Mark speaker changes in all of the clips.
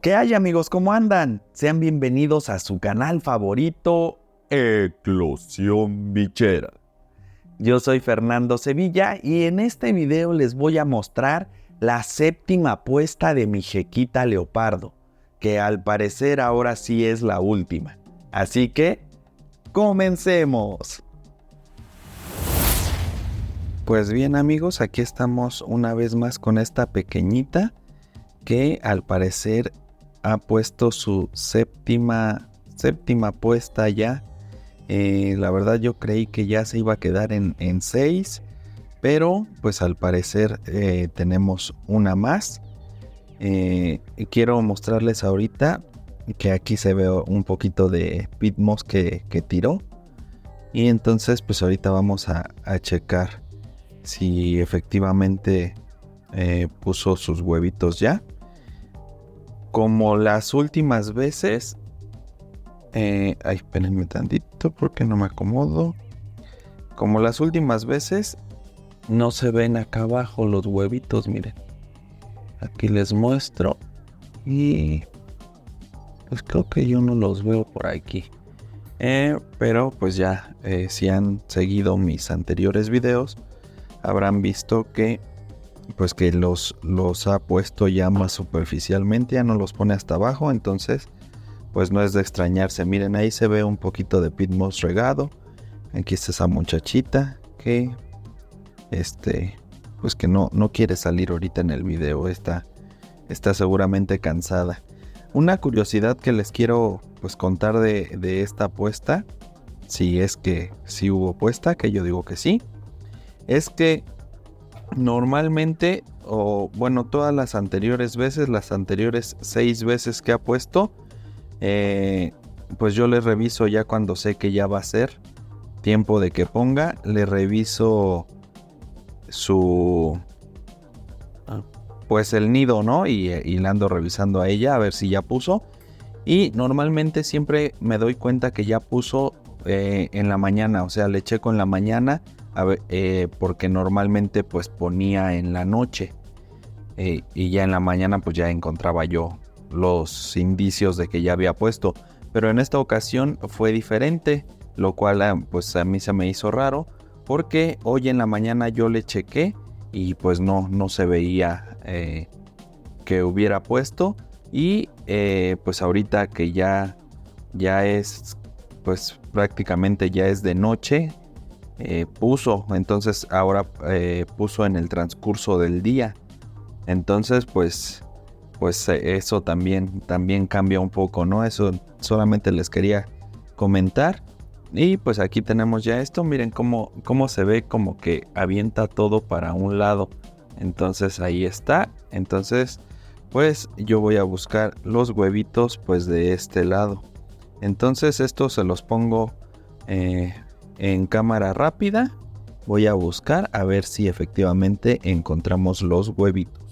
Speaker 1: ¿Qué hay, amigos? ¿Cómo andan? Sean bienvenidos a su canal favorito, Eclosión Bichera. Yo soy Fernando Sevilla y en este video les voy a mostrar la séptima apuesta de mi jequita leopardo, que al parecer ahora sí es la última. Así que, ¡comencemos! Pues bien, amigos, aquí estamos una vez más con esta pequeñita que al parecer ha puesto su séptima apuesta ya. La verdad yo creí que ya se iba a quedar en 6, pero pues al parecer tenemos una más. Quiero mostrarles ahorita que aquí se ve un poquito de pitmos que tiró. Y entonces pues ahorita vamos a checar si efectivamente puso sus huevitos ya. Como las últimas veces... espérenme tantito porque no me acomodo. Como las últimas veces, no se ven acá abajo los huevitos, miren. Aquí les muestro. Y... pues creo que yo no los veo por aquí. Pero pues ya, si han seguido mis anteriores videos, habrán visto que... pues que los ha puesto ya más superficialmente, ya no los pone hasta abajo, entonces pues no es de extrañarse. Miren, ahí se ve un poquito de pitmoss regado. Aquí está esa muchachita que pues que no quiere salir ahorita en el video, está seguramente cansada. Una curiosidad que les quiero pues contar de esta apuesta, si es que sí hubo apuesta, que yo digo que sí, es que normalmente, o bueno, todas las anteriores veces, las anteriores 6 veces que ha puesto, pues yo le reviso ya cuando sé que ya va a ser tiempo de que ponga, le reviso pues el nido, ¿no? Y la ando revisando a ella a ver si ya puso. Y normalmente siempre me doy cuenta que ya puso en la mañana, o sea, le checo en la mañana. A ver, porque normalmente pues ponía en la noche y ya en la mañana pues ya encontraba yo los indicios de que ya había puesto, pero en esta ocasión fue diferente, lo cual pues a mí se me hizo raro porque hoy en la mañana yo le chequé y pues no se veía que hubiera puesto y pues ahorita que ya es pues prácticamente ya es de noche. Puso, entonces ahora puso en el transcurso del día, entonces pues eso también cambia un poco, ¿no? Eso solamente les quería comentar. Y pues aquí tenemos ya esto, miren cómo se ve, como que avienta todo para un lado, entonces ahí está. Entonces pues yo voy a buscar los huevitos pues de este lado, entonces estos se los pongo en cámara rápida. Voy a buscar a ver si efectivamente encontramos los huevitos.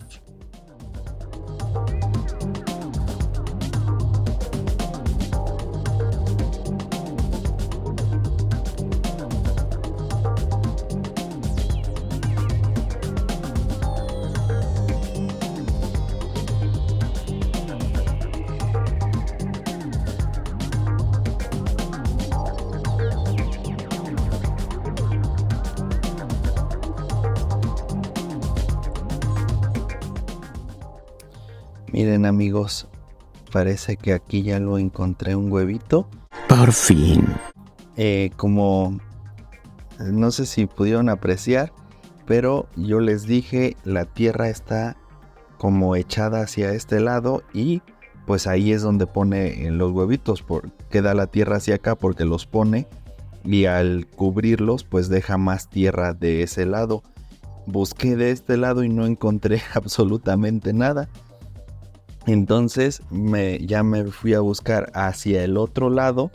Speaker 1: Miren, amigos, parece que aquí ya lo encontré, un huevito.
Speaker 2: Por fin.
Speaker 1: Como no sé si pudieron apreciar, pero yo les dije, la tierra está como echada hacia este lado y pues ahí es donde pone los huevitos. Queda la tierra hacia acá porque los pone y al cubrirlos pues deja más tierra de ese lado. Busqué de este lado y no encontré absolutamente nada. Entonces ya me fui a buscar hacia el otro lado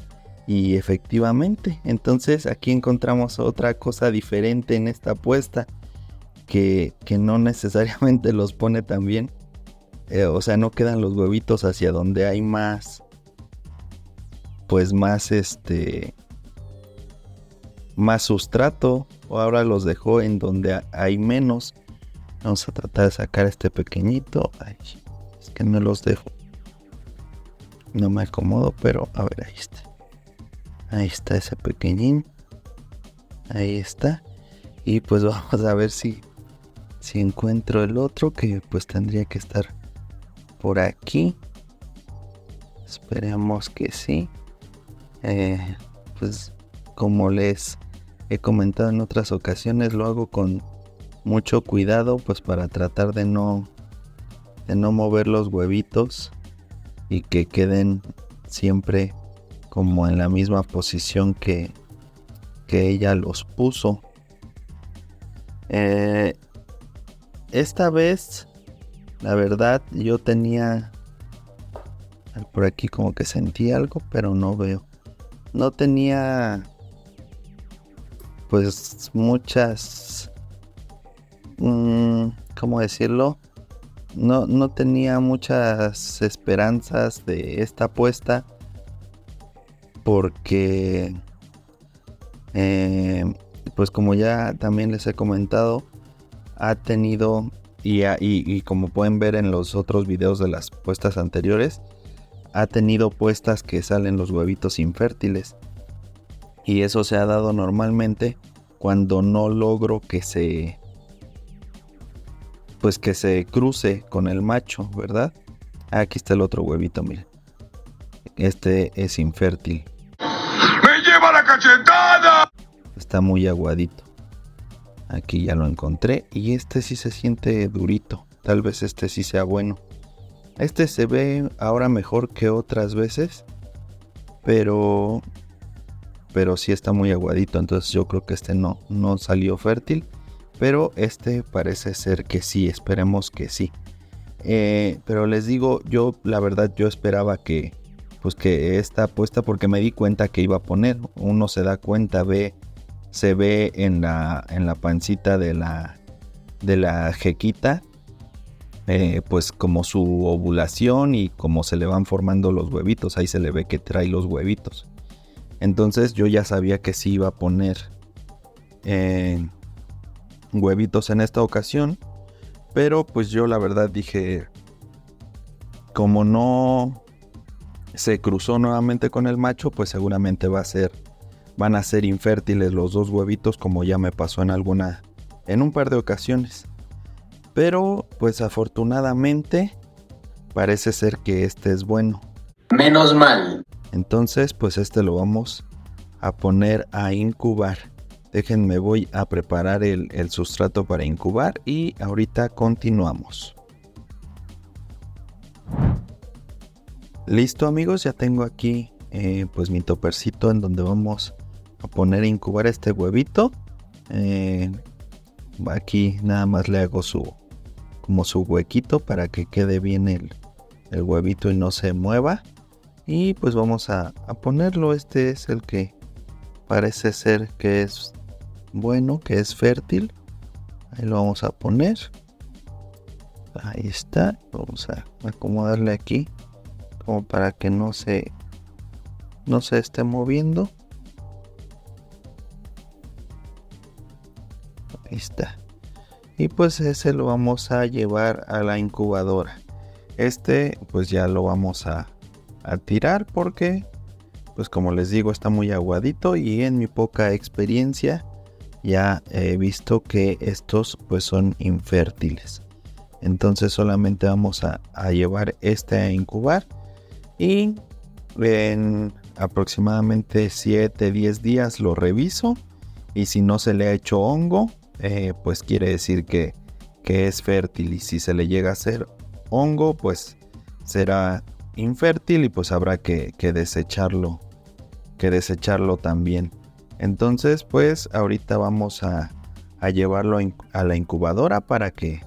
Speaker 1: y efectivamente, entonces aquí encontramos otra cosa diferente en esta apuesta, que no necesariamente los pone tan bien. O sea, no quedan los huevitos hacia donde hay más, pues más más sustrato, o ahora los dejó en donde hay menos. Vamos a tratar de sacar este pequeñito. Ay, es que no los dejo. No me acomodo, pero a ver, ahí está. Ahí está ese pequeñín. Ahí está. Y pues vamos a ver si encuentro el otro, que pues tendría que estar por aquí. Esperemos que sí. Pues como les he comentado en otras ocasiones, lo hago con mucho cuidado, pues para tratar de no mover los huevitos y que queden siempre como en la misma posición que ella los puso. Esta vez, la verdad, yo tenía por aquí como que sentí algo, pero no veo. No tenía pues muchas, ¿cómo decirlo? No tenía muchas esperanzas de esta apuesta porque pues como ya también les he comentado, ha tenido y como pueden ver en los otros videos de las puestas anteriores, ha tenido puestas que salen los huevitos infértiles, y eso se ha dado normalmente cuando no logro que se cruce con el macho, ¿verdad? Aquí está el otro huevito, miren. Este es infértil. ¡Me lleva la cachetada! Está muy aguadito. Aquí ya lo encontré y este sí se siente durito. Tal vez este sí sea bueno. Este se ve ahora mejor que otras veces, pero sí está muy aguadito. Entonces yo creo que este no salió fértil, pero este parece ser que sí. Esperemos que sí. Pero les digo, yo la verdad yo esperaba que esta apuesta, porque me di cuenta que iba a poner. Uno se da cuenta, se ve en la pancita de la jequita, pues como su ovulación y como se le van formando los huevitos. Ahí se le ve que trae los huevitos. Entonces yo ya sabía que sí iba a poner huevitos en esta ocasión, pero pues yo la verdad dije, como no se cruzó nuevamente con el macho, pues seguramente van a ser infértiles los dos huevitos, como ya me pasó en un par de ocasiones. Pero pues afortunadamente parece ser que este es bueno.
Speaker 2: Menos mal.
Speaker 1: Entonces pues este lo vamos a poner a incubar. Déjenme, voy a preparar el sustrato para incubar y ahorita continuamos. Listo, amigos, ya tengo aquí pues mi topercito en donde vamos a poner a incubar este huevito. Aquí nada más le hago su huequito para que quede bien el huevito y no se mueva. Y pues vamos a ponerlo. Este es el que parece ser que es bueno, que es fértil. Ahí lo vamos a poner. Ahí está. Vamos a acomodarle aquí, como para que no se esté moviendo. Ahí está. Y pues ese lo vamos a llevar a la incubadora. Este pues ya lo vamos a tirar porque pues como les digo está muy aguadito, y en mi poca experiencia ya he visto que estos pues son infértiles. Entonces solamente vamos a llevar este a incubar, y en aproximadamente 7-10 días lo reviso, y si no se le ha hecho hongo, pues quiere decir que es fértil, y si se le llega a hacer hongo pues será infértil y pues habrá que desecharlo también. Entonces pues ahorita vamos a llevarlo a la incubadora para que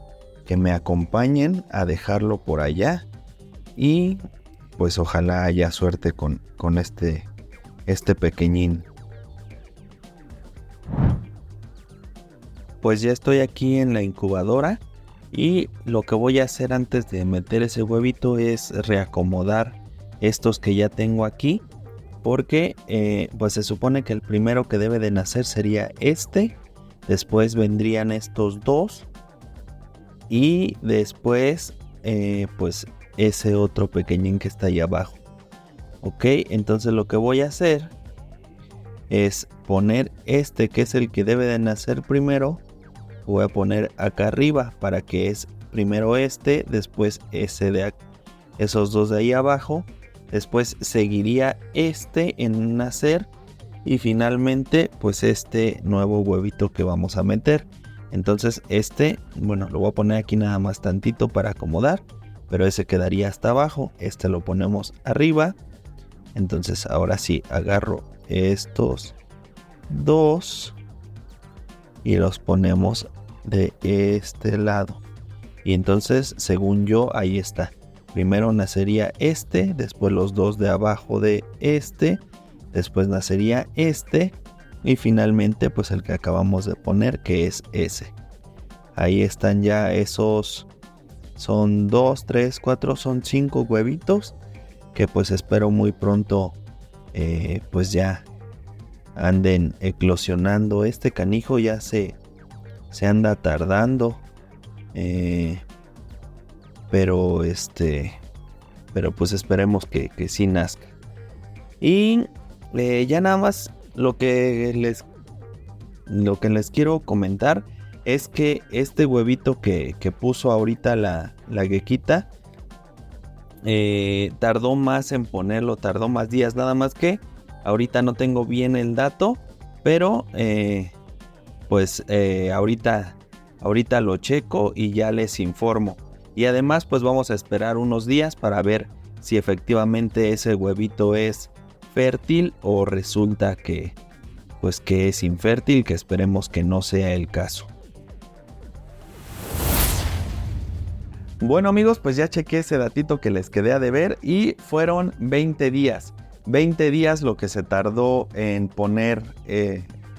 Speaker 1: me acompañen a dejarlo por allá, y pues ojalá haya suerte con este pequeñín. Pues ya estoy aquí en la incubadora, y lo que voy a hacer antes de meter ese huevito es reacomodar estos que ya tengo aquí, porque pues se supone que el primero que debe de nacer sería este, después vendrían estos dos, y después pues ese otro pequeñín que está ahí abajo. Ok, entonces lo que voy a hacer es poner este, que es el que debe de nacer primero. Voy a poner acá arriba para que es primero este, después ese de aquí, esos dos de ahí abajo. Después seguiría este en nacer. Y finalmente pues este nuevo huevito que vamos a meter. Entonces este, bueno, lo voy a poner aquí nada más tantito para acomodar. Pero ese quedaría hasta abajo. Este lo ponemos arriba. Entonces ahora sí, agarro estos dos y los ponemos de este lado. Y entonces, según yo, ahí está. Primero nacería este, después los dos de abajo de este, después nacería este y finalmente pues el que acabamos de poner, que es ese. Ahí están ya esos, son 2, 3, 4, son 5 huevitos que pues espero muy pronto pues ya anden eclosionando. Este canijo ya se anda tardando, pero pues esperemos que sí nazca. Y ya nada más lo que les quiero comentar es que este huevito que puso ahorita la gequita tardó más en ponerlo, tardó más días, nada más que ahorita no tengo bien el dato, pero pues ahorita lo checo y ya les informo. Y además pues vamos a esperar unos días para ver si efectivamente ese huevito es fértil o resulta que pues que es infértil, que esperemos que no sea el caso. Bueno amigos, pues ya chequé ese datito que les quedé a deber y fueron 20 días. 20 días lo que se tardó en poner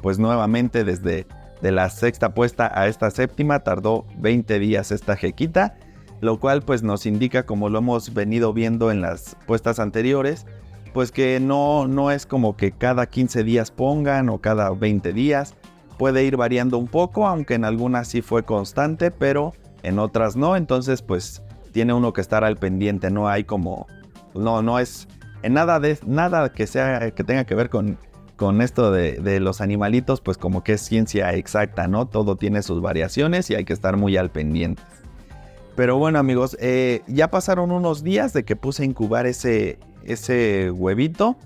Speaker 1: pues nuevamente desde de la sexta puesta a esta séptima, tardó 20 días esta jequita, lo cual pues nos indica, como lo hemos venido viendo en las puestas anteriores, pues que no es como que cada 15 días pongan o cada 20 días, puede ir variando un poco, aunque en algunas sí fue constante, pero en otras no, entonces pues tiene uno que estar al pendiente, no hay como, no es en nada que sea que tenga que ver con esto de los animalitos, pues como que es ciencia exacta, ¿no? Todo tiene sus variaciones y hay que estar muy al pendiente. Pero bueno amigos, ya pasaron unos días de que puse a incubar ese huevito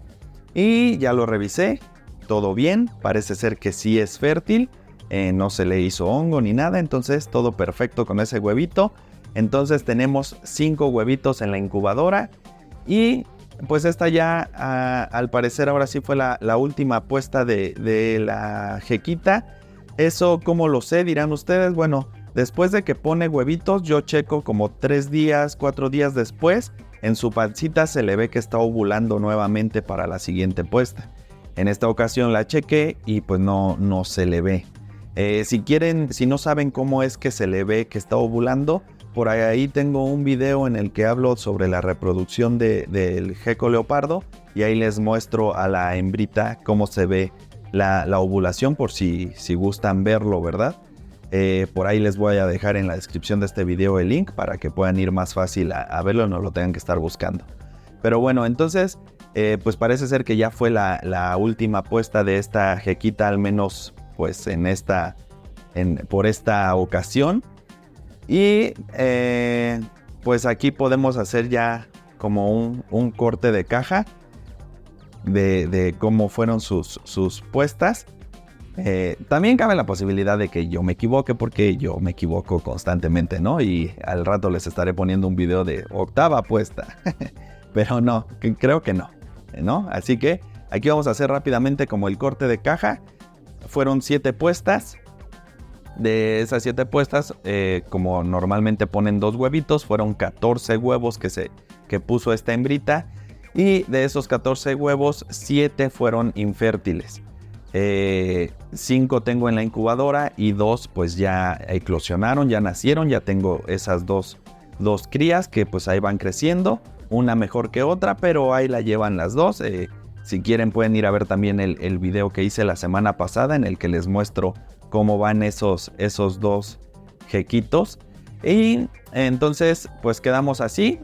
Speaker 1: y ya lo revisé, todo bien, parece ser que sí es fértil. No se le hizo hongo ni nada, entonces todo perfecto con ese huevito. Entonces tenemos 5 huevitos en la incubadora y pues esta ya al parecer ahora sí fue la última puesta de la jequita. Eso ¿cómo lo sé? Dirán ustedes. Bueno, después de que pone huevitos yo checo como 3 días, 4 días después. En su pancita se le ve que está ovulando nuevamente para la siguiente puesta. En esta ocasión la chequé y pues no se le ve. Si no saben cómo es que se le ve que está ovulando, por ahí tengo un video en el que hablo sobre la reproducción del gecko leopardo y ahí les muestro a la hembrita cómo se ve la ovulación, por si gustan verlo, ¿verdad? Por ahí les voy a dejar en la descripción de este video el link para que puedan ir más fácil a verlo y no lo tengan que estar buscando. Pero bueno, entonces pues parece ser que ya fue la última puesta de esta jequita, al menos pues por esta ocasión. Y pues aquí podemos hacer ya como un corte de caja de cómo fueron sus puestas. También cabe la posibilidad de que yo me equivoque, porque yo me equivoco constantemente, ¿no? Y al rato les estaré poniendo un video de octava puesta. Pero no, creo que no. Así que aquí vamos a hacer rápidamente como el corte de caja. Fueron 7 puestas. De esas 7 puestas, como normalmente ponen 2 huevitos, fueron 14 huevos que puso esta hembrita. Y de esos 14 huevos, 7 fueron infértiles. 5 tengo en la incubadora y 2 pues ya eclosionaron, ya nacieron. Ya tengo esas dos crías que pues ahí van creciendo. Una mejor que otra, pero ahí la llevan las dos. Si quieren pueden ir a ver también el video que hice la semana pasada, en el que les muestro cómo van esos 2 jequitos. Y entonces pues quedamos así.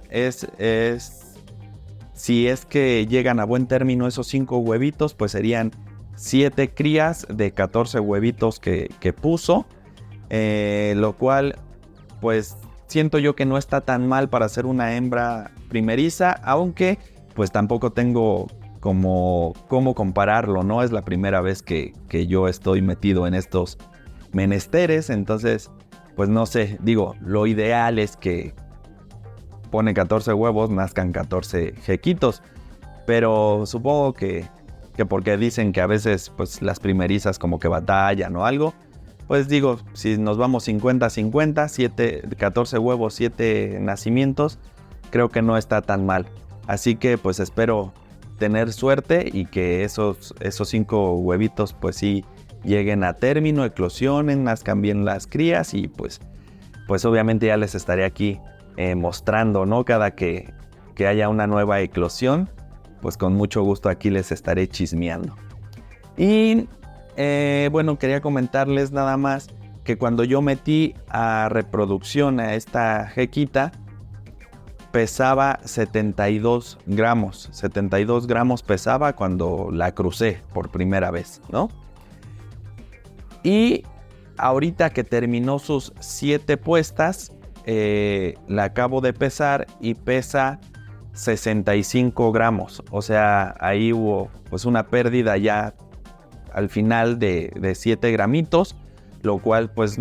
Speaker 1: Si es que llegan a buen término esos 5 huevitos, pues serían 7 crías de 14 huevitos que puso. Lo cual, pues siento yo que no está tan mal para ser una hembra primeriza, aunque pues tampoco tengo cómo compararlo, ¿no? Es la primera vez que yo estoy metido en estos menesteres, entonces, pues no sé, digo, lo ideal es que pone 14 huevos, nazcan 14 jequitos, pero supongo que porque dicen que a veces pues las primerizas como que batallan o algo, pues digo, si nos vamos 50-50, 14 huevos, 7 nacimientos, creo que no está tan mal. Así que pues espero tener suerte y que esos 5 huevitos pues sí lleguen a término, eclosionen, nazcan bien las crías y pues obviamente ya les estaré aquí mostrando, ¿no? Cada que haya una nueva eclosión, pues con mucho gusto aquí les estaré chismeando. Y bueno, quería comentarles nada más que cuando yo metí a reproducción a esta jequita, pesaba 72 gramos. 72 gramos pesaba cuando la crucé por primera vez, ¿no? Y ahorita que terminó sus 7 puestas, la acabo de pesar y pesa 65 gramos. O sea, ahí hubo pues una pérdida ya al final de 7 gramitos, lo cual pues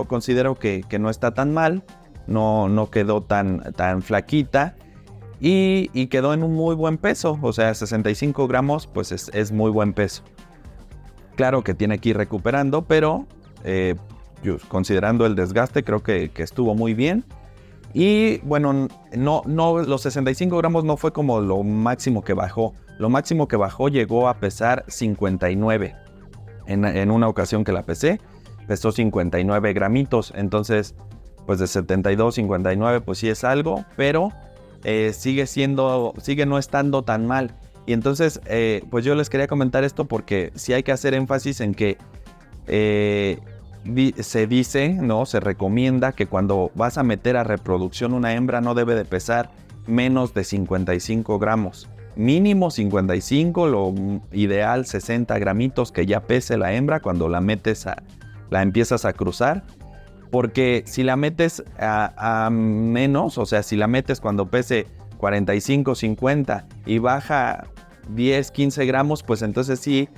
Speaker 1: considero que no está tan mal, no quedó tan flaquita y quedó en un muy buen peso, o sea 65 gramos pues es muy buen peso. Claro que tiene que ir recuperando, pero yo, considerando el desgaste creo que estuvo muy bien. Y bueno, no, los 65 gramos no fue como lo máximo que bajó. Lo máximo que bajó llegó a pesar 59. En una ocasión que la pesé, pesó 59 gramitos. Entonces, pues de 72, 59, pues sí es algo, pero sigue no estando tan mal. Y entonces, pues yo les quería comentar esto porque sí hay que hacer énfasis en que se dice, ¿no? Se recomienda que cuando vas a meter a reproducción una hembra no debe de pesar menos de 55 gramos. Mínimo 55, lo ideal 60 gramitos que ya pese la hembra cuando la empiezas a cruzar. Porque si la metes a menos, o sea, si la metes cuando pese 45, 50 y baja 10, 15 gramos, pues entonces sí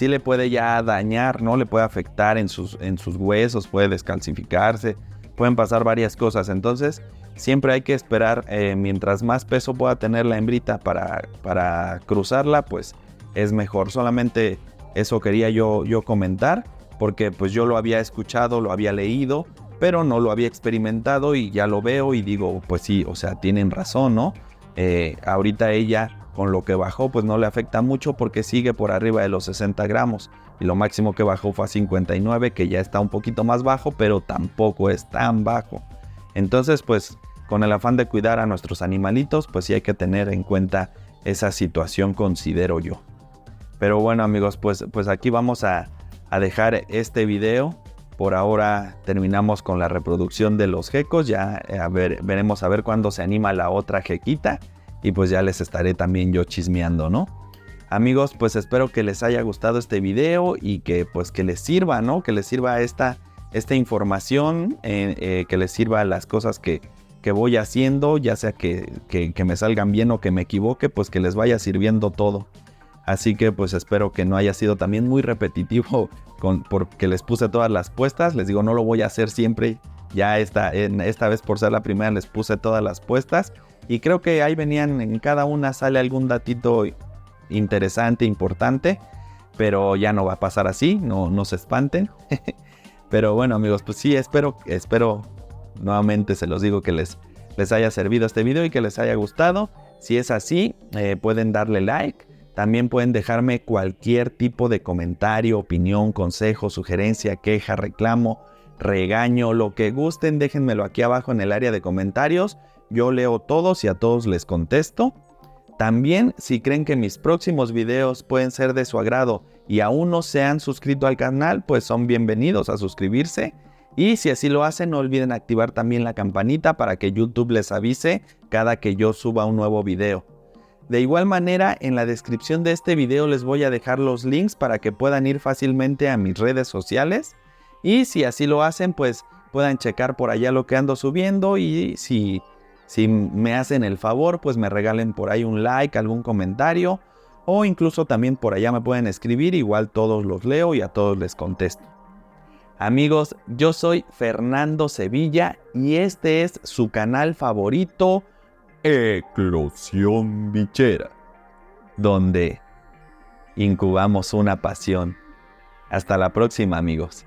Speaker 1: le puede ya dañar, ¿no? Le puede afectar en sus huesos, puede descalcificarse, pueden pasar varias cosas. Entonces, siempre hay que esperar, mientras más peso pueda tener la hembrita para cruzarla, pues es mejor. Solamente eso quería yo comentar, porque pues yo lo había escuchado, lo había leído, pero no lo había experimentado y ya lo veo y digo, pues sí, o sea, tienen razón, ¿no? Ahorita ella, con lo que bajó, pues no le afecta mucho porque sigue por arriba de los 60 gramos. Y lo máximo que bajó fue a 59, que ya está un poquito más bajo, pero tampoco es tan bajo. Entonces, pues, con el afán de cuidar a nuestros animalitos, pues sí hay que tener en cuenta esa situación, considero yo. Pero bueno, amigos, pues aquí vamos a dejar este video. Por ahora terminamos con la reproducción de los gecos. Ya veremos a ver cuándo se anima la otra jequita. Y pues ya les estaré también yo chismeando, ¿no? Amigos, pues espero que les haya gustado este video y que pues que les sirva, ¿no? Que les sirva esta información, que les sirva las cosas que voy haciendo, ya sea que me salgan bien o que me equivoque, pues que les vaya sirviendo todo. Así que pues espero que no haya sido también muy repetitivo porque les puse todas las puestas. Les digo, no lo voy a hacer siempre. Ya esta vez por ser la primera les puse todas las puestas. Y creo que ahí venían, en cada una sale algún datito interesante, importante. Pero ya no va a pasar así, no se espanten. Pero bueno, amigos, pues sí, espero nuevamente se los digo que les haya servido este video y que les haya gustado. Si es así, pueden darle like. También pueden dejarme cualquier tipo de comentario, opinión, consejo, sugerencia, queja, reclamo, regaño, lo que gusten, déjenmelo aquí abajo en el área de comentarios. Yo leo todos y a todos les contesto. También, si creen que mis próximos videos pueden ser de su agrado y aún no se han suscrito al canal, pues son bienvenidos a suscribirse. Y si así lo hacen, no olviden activar también la campanita para que YouTube les avise cada que yo suba un nuevo video. De igual manera, en la descripción de este video les voy a dejar los links para que puedan ir fácilmente a mis redes sociales. Y si así lo hacen, pues puedan checar por allá lo que ando subiendo. Y si me hacen el favor, pues me regalen por ahí un like, algún comentario. O incluso también por allá me pueden escribir, igual todos los leo y a todos les contesto. Amigos, yo soy Fernando Sevilla y este es su canal favorito, Eclosión Bichera, donde incubamos una pasión. Hasta la próxima, amigos.